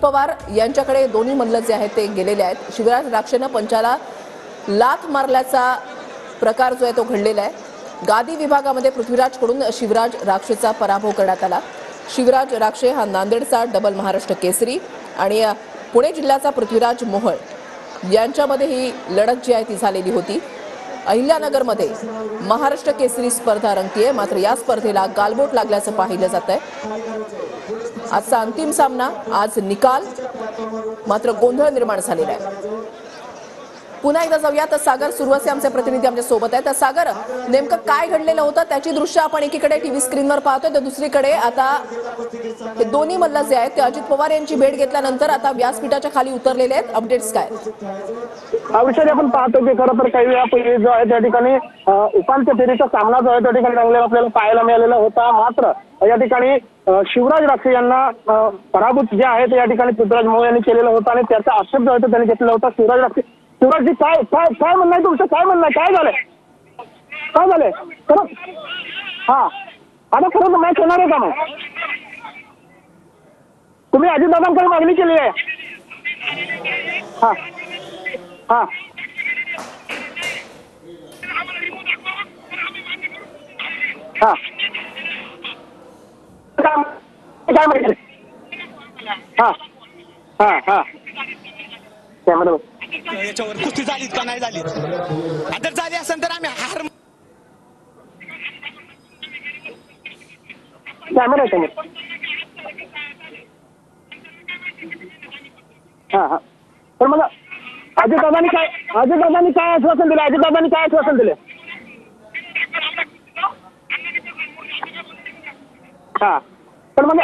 पवार यांच्याकडे दोन्ही मल्ल जे आहेत ते गेलेले आहेत। शिवराज राक्षेनं पंचाला लाथ मारल्याचा प्रकार जो आहे तो घडलेला आहे। गादी विभागामध्ये पृथ्वीराजकडून शिवराज राक्षेचा पराभव करण्यात आला। शिवराज राक्षे हा नांदेडचा डबल महाराष्ट्र केसरी आणि पुणे जिल्ह्याचा पृथ्वीराज मोहोळ यांच्यामध्ये ही लढत जी आहे ती झालेली होती। अहिल्यानगरमध्ये महाराष्ट्र केसरी स्पर्धा रंगतीये, मात्र या स्पर्धेला गालबोट लागल्याचं पाहिलं जात आहे। आजचा अंतिम सामना, आज निकाल, मात्र गोंधळ निर्माण झालेला आहे। पुन्हा एकदा जाऊया तर सागर सुरवसे आमचे प्रतिनिधी आमच्या सोबत आहेत। तर सागर, नेमकं काय घडलेलं होतं त्याची दृश्य आपण एकीकडे टीव्ही स्क्रीनवर पाहतोय, तर दुसरीकडे आता हे दोन्ही मल्ल जे आहेत ते अजित पवार यांची भेट घेतल्यानंतर आता व्यासपीठाच्या खाली उतरलेले आहेत। अपडेट्स काय? हा विषय आपण पाहतो की खरं तर काही वेळापूर्वी जो आहे त्या ठिकाणी उपांत्य फेरीचा सामना जो आहे त्या ठिकाणी रंगलेला आपल्याला पाहायला मिळालेला होता। मात्र या ठिकाणी शिवराज राक्षे यांना पराभूत जे आहे ते या ठिकाणी पृथ्वीराज मोहोळ यांनी केलेला होता आणि त्याचा आक्षेप जो आहे त्यांनी घेतलेला होता। शिवराजजी काय काय काय म्हणणं आहे तुमचं? काय म्हणणं आहे? काय झालंय? काय झालंय खरं? हा, आता खरंच मॅच होणार आहे का? मग तुम्ही अजितदादांकडे मागणी केली आहे? हा हा हा, काय माहिती? हा हा हा, कॅमेरा याच्यावर कुस्ती झालीत का नाही झाली? जर झाली असेल तर आम्ही हार कॅमेरा हा हा, पण मला अजितदादांनी काय आश्वासन दिलं? अजितदादांनी काय आश्वासन दिले? हा, पण मग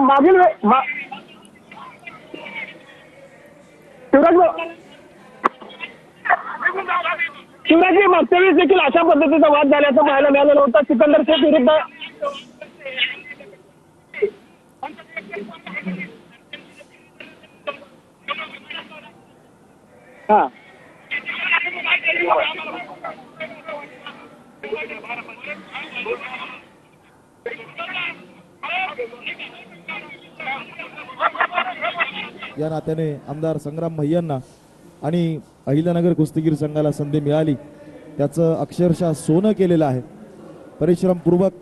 मागील शिवराजजी मागच्या वेळेस देखील अशा पद्धतीचा वाद झाल्याचं पाहायला मिळालेलं होतं। सिकंदर शेख विरुद्ध हा या नात्याने आमदार संग्राम भैयांना आणि अहिल्यानगर कुस्तीगीर संघाला संधी मिळाली, त्याचं अक्षरशः सोनं केलेलं आहे। परिश्रमपूर्वक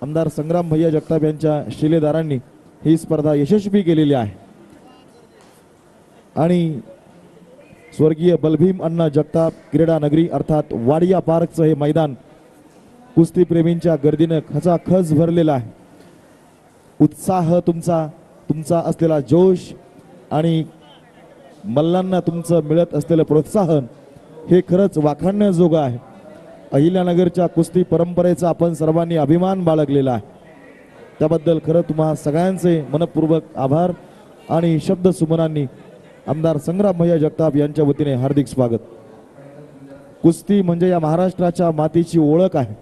आमदार संग्राम भैया जगताप यांच्या शिलेदारांनी ही स्पर्धा यशस्वी केलेली आहे आणि स्वर्गीय बलभीम अण्णा जगताप क्रीडा नगरी अर्थात वाडिया पार्कचं हे मैदान कुस्तीप्रेमींच्या गर्दीनं खचाखच भरलेलं आहे। उत्साह तुमचा असलेला जोश आणि मल्लांना तुमचं मिळत असलेलं प्रोत्साहन हे खरंच वाखाणण्याजोगं आहे। अहिल्यानगरच्या कुस्ती परंपरेचा आपण सर्वांनी अभिमान बाळगलेला आहे, त्याबद्दल खरं तुम्हा सगळ्यांचे मनपूर्वक आभार आणि शब्द सुमनांनी आमदार संग्राम भैया जगताप यांच्या वतीने हार्दिक स्वागत। कुस्ती म्हणजे या महाराष्ट्राच्या मातीची ओळख आहे।